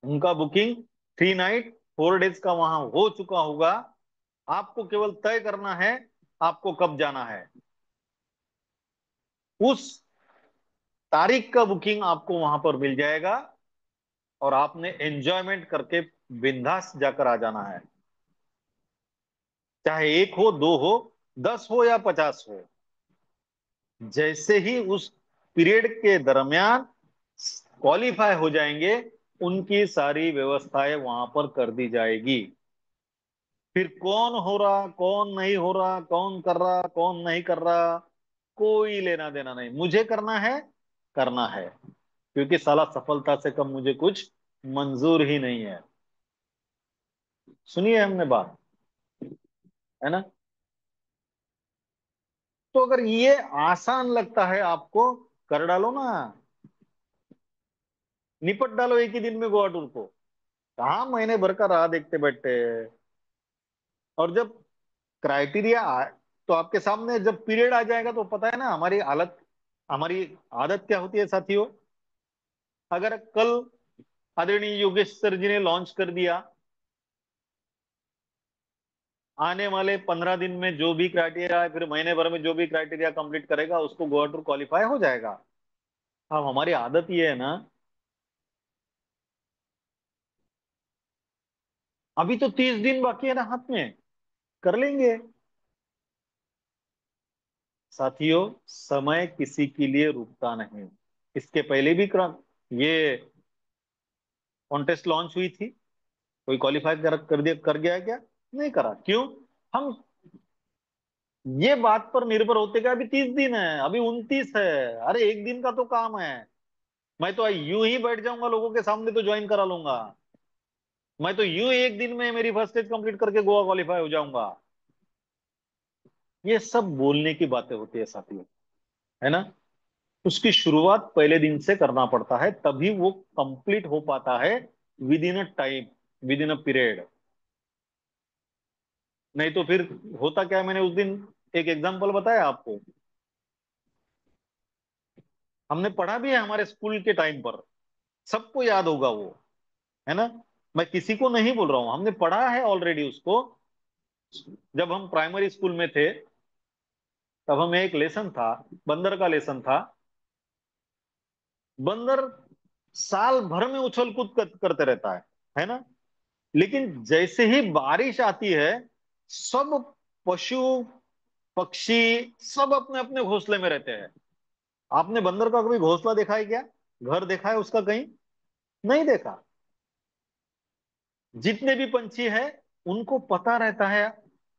उनका बुकिंग 3 नाइट 4 डेज का वहां हो चुका होगा। आपको केवल तय करना है आपको कब जाना है। उस तारीख का बुकिंग आपको वहां पर मिल जाएगा, और आपने एंजॉयमेंट करके बिंदास जाकर आ जाना है। चाहे एक हो, दो हो, 10 हो या 50 हो। जैसे ही उस पीरियड के दरमियान क्वालिफाई हो जाएंगे, उनकी सारी व्यवस्थाएं वहां पर कर दी जाएगी। फिर कौन हो रहा, कौन नहीं हो रहा, कौन कर रहा, कौन नहीं कर रहा, कोई लेना देना नहीं। मुझे करना है, करना है, क्योंकि साला सफलता से कम मुझे कुछ मंजूर ही नहीं है। सुनिए हमने बात, है ना? तो अगर ये आसान लगता है आपको, कर डालो ना, निपट डालो एक ही दिन में गोवा टूर को। कहाँ महीने भर का राह देखते बैठते हैं। और जब क्राइटेरिया तो आपके सामने जब पीरियड आ जाएगा तो पता है ना हमारी हालत, हमारी आदत क्या होती है साथियों। अगर कल आदरणीय योगेश सर जी ने लॉन्च कर दिया, आने वाले 15 दिन में जो भी क्राइटेरिया है, फिर महीने भर में जो भी क्राइटेरिया कंप्लीट करेगा उसको गोवा टूर क्वालिफाई हो जाएगा। अब हमारी आदत ये है ना, अभी तो 30 दिन बाकी है ना हाथ में, कर लेंगे। साथियों, समय किसी के लिए रुकता नहीं। इसके पहले भी ये कॉन्टेस्ट लॉन्च हुई थी, कोई क्वालिफाई कर दिया, कर गया है क्या? नहीं करा। क्यों? हम ये बात पर निर्भर होते कि अभी 30 दिन है, अभी 29 है, अरे एक दिन का तो काम है। मैं तो यूं ही बैठ जाऊंगा लोगों के सामने तो ज्वाइन करा लूंगा। मैं तो यूं ही एक दिन में मेरी फर्स्ट स्टेज कंप्लीट करके गोवा क्वालिफाई हो जाऊंगा। ये सब बोलने की बातें होती है साथियों, है ना? उसकी शुरुआत पहले दिन से करना पड़ता है, तभी वो कंप्लीट हो पाता है with in a time, with in a period. नहीं तो फिर होता क्या है, मैंने उस दिन एक एग्जांपल बताया आपको, हमने पढ़ा भी है हमारे स्कूल के टाइम पर, सबको याद होगा वो, है ना? मैं किसी को नहीं बोल रहा हूं, हमने पढ़ा है ऑलरेडी उसको। जब हम प्राइमरी स्कूल में थे, तब हमें एक लेसन था, बंदर का लेसन था। बंदर साल भर में उछल कूद करते रहता है ना? लेकिन जैसे ही बारिश आती है, सब पशु पक्षी सब अपने अपने घोंसले में रहते हैं। आपने बंदर का कभी घोंसला देखा है क्या? घर देखा है उसका कहीं? नहीं देखा। जितने भी पंछी हैं, उनको पता रहता है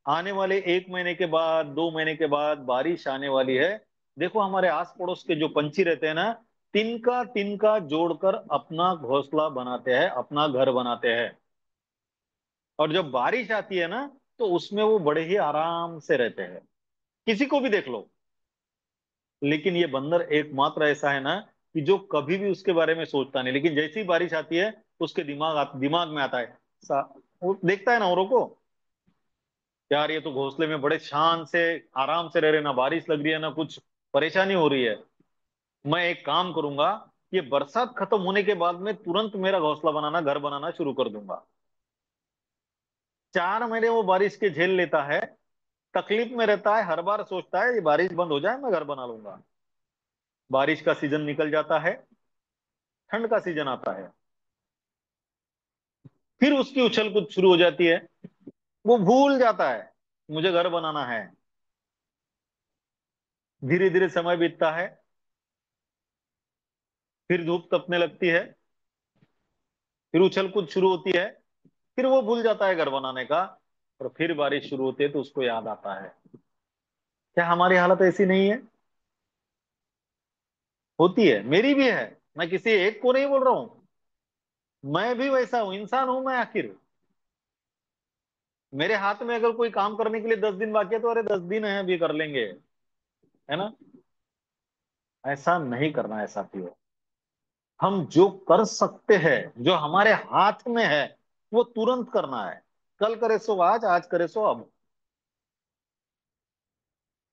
आने वाले 1 महीने के बाद, 2 महीने के बाद बारिश आने वाली है। देखो हमारे आस पड़ोस के जो पंछी रहते हैं ना, तिनका तिनका जोड़कर अपना घोंसला बनाते हैं, अपना घर बनाते हैं। और जब बारिश आती है ना, तो उसमें वो बड़े ही आराम से रहते हैं। किसी को भी देख लो। लेकिन ये बंदर एकमात्र ऐसा है ना, कि जो कभी भी उसके बारे में सोचता नहीं, लेकिन जैसी ही बारिश आती है उसके दिमाग में आता है। वो देखता है ना औरों को, यार ये तो घोंसले में बड़े शान से आराम से रह रहे, ना बारिश लग रही है ना कुछ परेशानी हो रही है। मैं एक काम करूंगा, ये बरसात खत्म होने के बाद में तुरंत मेरा घोंसला बनाना, घर बनाना शुरू कर दूंगा। 4 महीने वो बारिश के झेल लेता है, तकलीफ में रहता है, हर बार सोचता है ये बारिश बंद हो जाए मैं घर बना लूंगा। बारिश का सीजन निकल जाता है, ठंड का सीजन आता है, फिर उसकी उछल कूद शुरू हो जाती है। वो भूल जाता है मुझे घर बनाना है। धीरे धीरे समय बीतता है, फिर धूप तपने लगती है, फिर उछल कूद शुरू होती है, फिर वो भूल जाता है घर बनाने का। और फिर बारिश शुरू होती है तो उसको याद आता है। क्या हमारी हालत ऐसी नहीं है? होती है, मेरी भी है। मैं किसी एक को नहीं बोल रहा हूं, मैं भी वैसा हूं, इंसान हूं मैं आखिर। मेरे हाथ में अगर कोई काम करने के लिए 10 दिन बाकी है तो अरे 10 दिन है अभी कर लेंगे, है ना? ऐसा नहीं करना है साथियों। हम जो कर सकते हैं, जो हमारे हाथ में है, वो तुरंत करना है। कल करे सो आज, आज करे सो अब।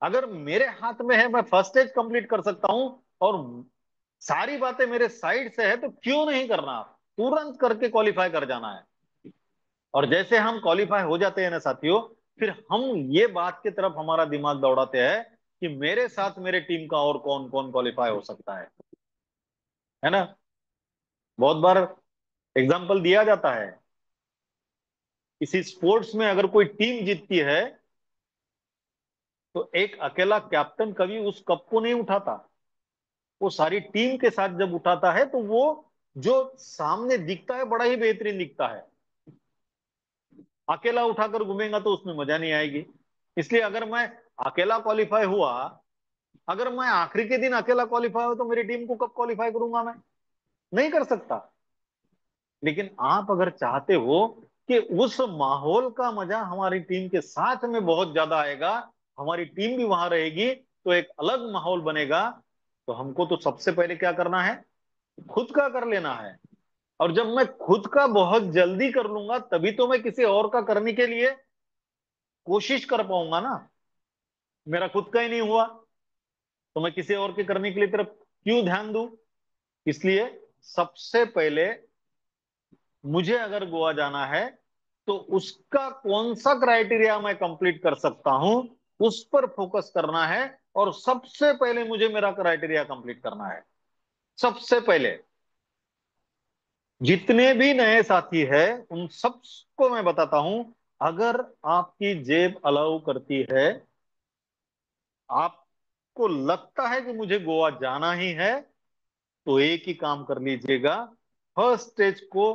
अगर मेरे हाथ में है, मैं फर्स्ट स्टेज कंप्लीट कर सकता हूं, और सारी बातें मेरे साइड से है, तो क्यों नहीं करना? तुरंत करके क्वालिफाई कर जाना है। और जैसे हम क्वालिफाई हो जाते हैं ना साथियों, फिर हम ये बात की तरफ हमारा दिमाग दौड़ाते हैं कि मेरे साथ मेरे टीम का और कौन कौन क्वालिफाई हो सकता है ना। बहुत बार एग्जाम्पल दिया जाता है, किसी स्पोर्ट्स में अगर कोई टीम जीतती है तो एक अकेला कैप्टन कभी उस कप को नहीं उठाता, वो सारी टीम के साथ जब उठाता है तो वो जो सामने दिखता है बड़ा ही बेहतरीन दिखता है। अकेला उठाकर घूमेगा तो उसमें मजा नहीं आएगी। इसलिए अगर मैं अकेला क्वालिफाई हुआ, अगर मैं आखिरी के दिन अकेला क्वालिफाई हो तो मेरी टीम को कब क्वालिफाई करूंगा मैं? नहीं कर सकता। लेकिन आप अगर चाहते हो कि उस माहौल का मजा हमारी टीम के साथ में बहुत ज्यादा आएगा, हमारी टीम भी वहां रहेगी, तो एक अलग माहौल बनेगा, तो हमको तो सबसे पहले क्या करना है? खुद का कर लेना है। और जब मैं खुद का बहुत जल्दी कर लूंगा तभी तो मैं किसी और का करने के लिए कोशिश कर पाऊंगा ना। मेरा खुद का ही नहीं हुआ तो मैं किसी और के करने के लिए तरफ क्यों ध्यान दूं? इसलिए सबसे पहले मुझे अगर गोवा जाना है तो उसका कौन सा क्राइटेरिया मैं कंप्लीट कर सकता हूं, उस पर फोकस करना है। और सबसे पहले मुझे मेरा क्राइटेरिया कंप्लीट करना है। सबसे पहले जितने भी नए साथी हैं उन सबको मैं बताता हूं, अगर आपकी जेब अलाउ करती है, आपको लगता है कि मुझे गोवा जाना ही है, तो एक ही काम कर लीजिएगा, फर्स्ट स्टेज को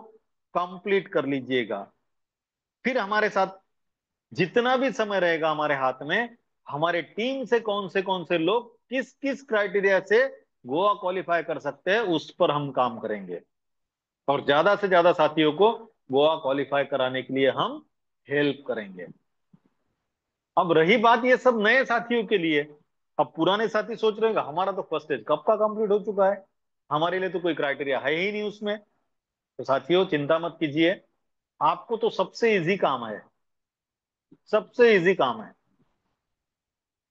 कंप्लीट कर लीजिएगा। फिर हमारे साथ जितना भी समय रहेगा हमारे हाथ में, हमारे टीम से कौन से लोग किस किस क्राइटेरिया से गोवा क्वालिफाई कर सकते हैं उस पर हम काम करेंगे। और ज्यादा से ज्यादा साथियों को गोवा क्वालिफाई कराने के लिए हम हेल्प करेंगे। अब रही बात ये सब नए साथियों के लिए, अब पुराने साथी सोच रहे हैं हमारा तो फर्स्ट स्टेज कब का कंप्लीट हो चुका है, हमारे लिए तो कोई क्राइटेरिया है ही नहीं उसमें। तो साथियों चिंता मत कीजिए, आपको तो सबसे इजी काम है, सबसे इजी काम है।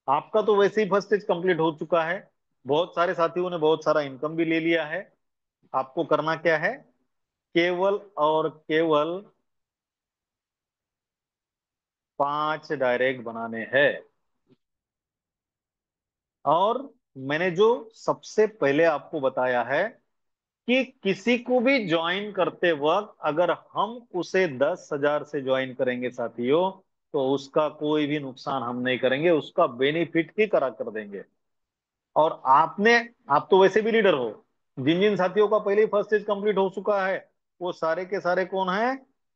आपका तो वैसे ही फर्स्ट स्टेज कंप्लीट हो चुका है, बहुत सारे साथियों ने बहुत सारा इनकम भी ले लिया है। आपको करना क्या है? केवल और केवल 5 डायरेक्ट बनाने हैं। और मैंने जो सबसे पहले आपको बताया है कि किसी को भी ज्वाइन करते वक्त अगर हम उसे 10,000 से ज्वाइन करेंगे साथियों, तो उसका कोई भी नुकसान हम नहीं करेंगे, उसका बेनिफिट ही करा कर देंगे। और आप तो वैसे भी लीडर हो, जिन जिन साथियों का पहले ही फर्स्ट स्टेज कंप्लीट हो चुका है वो सारे के सारे कौन है?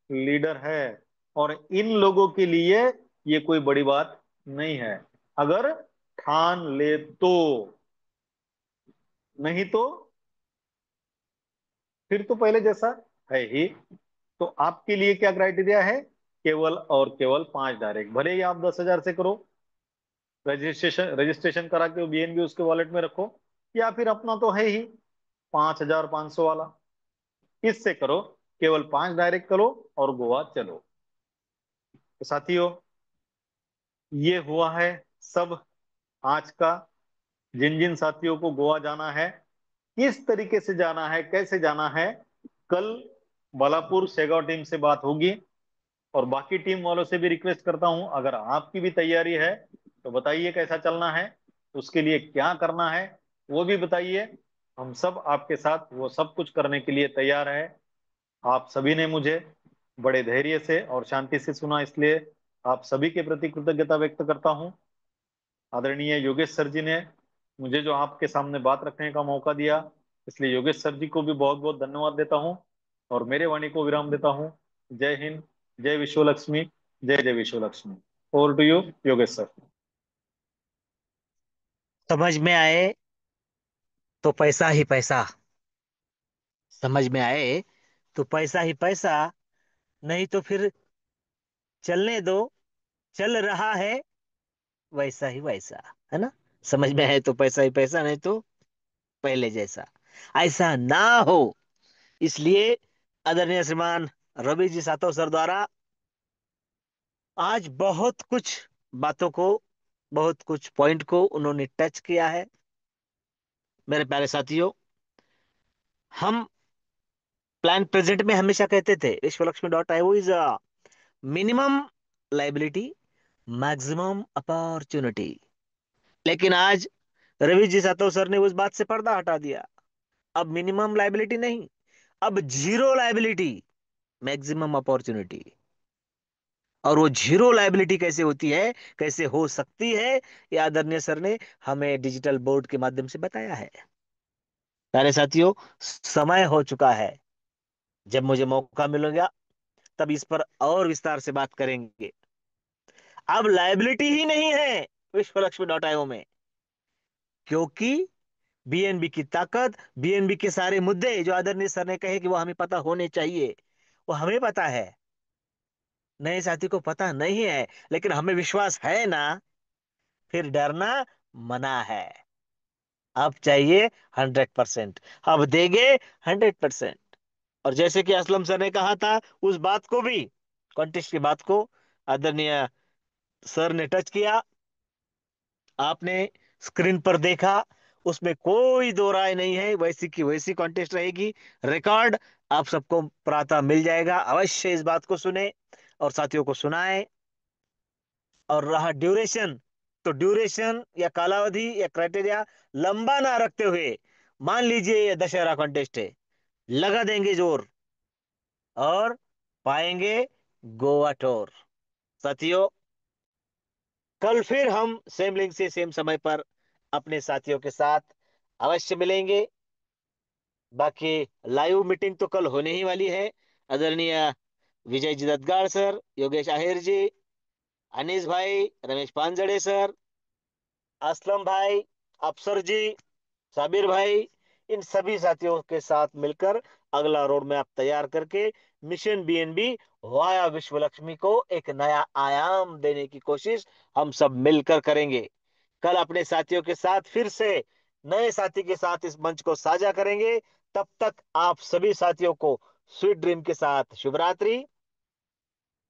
लीडर है। और इन लोगों के लिए ये कोई बड़ी बात नहीं है, अगर ठान ले तो। नहीं तो फिर तो पहले जैसा है ही। तो आपके लिए क्या क्राइटेरिया है? केवल और केवल 5 डायरेक्ट, भले ही आप 10,000 से करो, रजिस्ट्रेशन करा के बीएनबी उसके वॉलेट में रखो, या फिर अपना तो है ही 5,500 वाला, इससे करो। केवल 5 डायरेक्ट करो और गोवा चलो। तो साथियों ये हुआ है सब आज का। जिन जिन साथियों को गोवा जाना है, किस तरीके से जाना है, कैसे जाना है, कल बालापुर शेगांव टीम से बात होगी। और बाकी टीम वालों से भी रिक्वेस्ट करता हूं, अगर आपकी भी तैयारी है तो बताइए कैसा चलना है, उसके लिए क्या करना है वो भी बताइए। हम सब आपके साथ वो सब कुछ करने के लिए तैयार है। आप सभी ने मुझे बड़े धैर्य से और शांति से सुना, इसलिए आप सभी के प्रति कृतज्ञता व्यक्त करता हूं। आदरणीय योगेश सर जी ने मुझे जो आपके सामने बात रखने का मौका दिया, इसलिए योगेश सर जी को भी बहुत बहुत धन्यवाद देता हूं। और मेरे वाणी को विराम देता हूं। जय हिंद, जय विश्व लक्ष्मी, जय जय विश्व Lakshmi. Over to you Yogesh sir. समझ में आए तो पैसा ही पैसा, समझ में आए तो पैसा ही पैसा, नहीं तो फिर चलने दो, चल रहा है वैसा ही वैसा, है ना। समझ में आए तो पैसा ही पैसा, नहीं तो पहले जैसा। ऐसा ना हो, इसलिए आदरणीय श्रीमान रवि जी सातव सर द्वारा आज बहुत कुछ बातों को, बहुत कुछ पॉइंट को उन्होंने टच किया है। मेरे प्यारे साथियों, हम प्लान प्रेजेंट में हमेशा कहते थे विश्वलक्ष्मी.io is a minimum liability, maximum opportunity. लेकिन आज रवि जी सातव सर ने उस बात से पर्दा हटा दिया। अब मिनिमम लाइबिलिटी नहीं, अब जीरो लाइबिलिटी, मैक्सिमम अपॉर्चुनिटी। और वो जीरो लाइबिलिटी कैसे होती है, कैसे हो सकती है, ये आदरणीय सर ने हमें डिजिटल बोर्ड के माध्यम से बताया है। प्यारे साथियों, समय हो चुका है, जब मुझे मौका मिलेगा तब इस पर और विस्तार से बात करेंगे। अब लाइबिलिटी ही नहीं है विश्वलक्ष्मी डॉट आईओ में, क्योंकि बीएनबी की ताकत, बीएनबी के सारे मुद्दे जो आदरणीय सर ने कहे कि वो हमें पता होने चाहिए, वो हमें पता है, नए साथी को पता नहीं है, लेकिन हमें विश्वास है ना, फिर डरना मना है। अब चाहिए 100%, अब देंगे 100%। और जैसे कि असलम सर ने कहा था, उस बात को भी, कॉन्टेस्ट की बात को आदरणीय सर ने टच किया, आपने स्क्रीन पर देखा, उसमें कोई दो राय नहीं है, वैसी की वैसी कॉन्टेस्ट रहेगी। रिकॉर्ड आप सबको प्रातः मिल जाएगा, अवश्य इस बात को सुने और साथियों को सुनाएं। और रहा ड्यूरेशन, तो ड्यूरेशन या कालावधि या क्राइटेरिया लंबा ना रखते हुए, मान लीजिए ये दशहरा कॉन्टेस्ट है, लगा देंगे जोर और पाएंगे गोवा टूर। साथियों, कल फिर हम सेम लिंक से सेम समय पर अपने साथियों के साथ अवश्य मिलेंगे। बाकी लाइव मीटिंग तो कल होने ही वाली है। आदरणीय विजय जी दत्तगाड़ सर, योगेश आहिर जी, अनीस भाई, रमेश पांजड़े सर, असलम भाई, अफसर जी, साबिर भाई, इन सभी साथियों के साथ मिलकर अगला रोड मैप तैयार करके मिशन बीएनबी वाया विश्व लक्ष्मी को एक नया आयाम देने की कोशिश हम सब मिलकर करेंगे। कल अपने साथियों के साथ फिर से नए साथी के साथ इस मंच को साझा करेंगे। तब तक आप सभी साथियों को स्वीट ड्रीम के साथ शुभ रात्रि,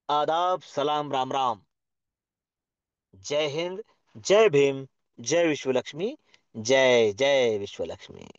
आदाब, सलाम, राम राम। जय हिंद, जय भीम, जय विश्व लक्ष्मी, जय जय विश्व लक्ष्मी।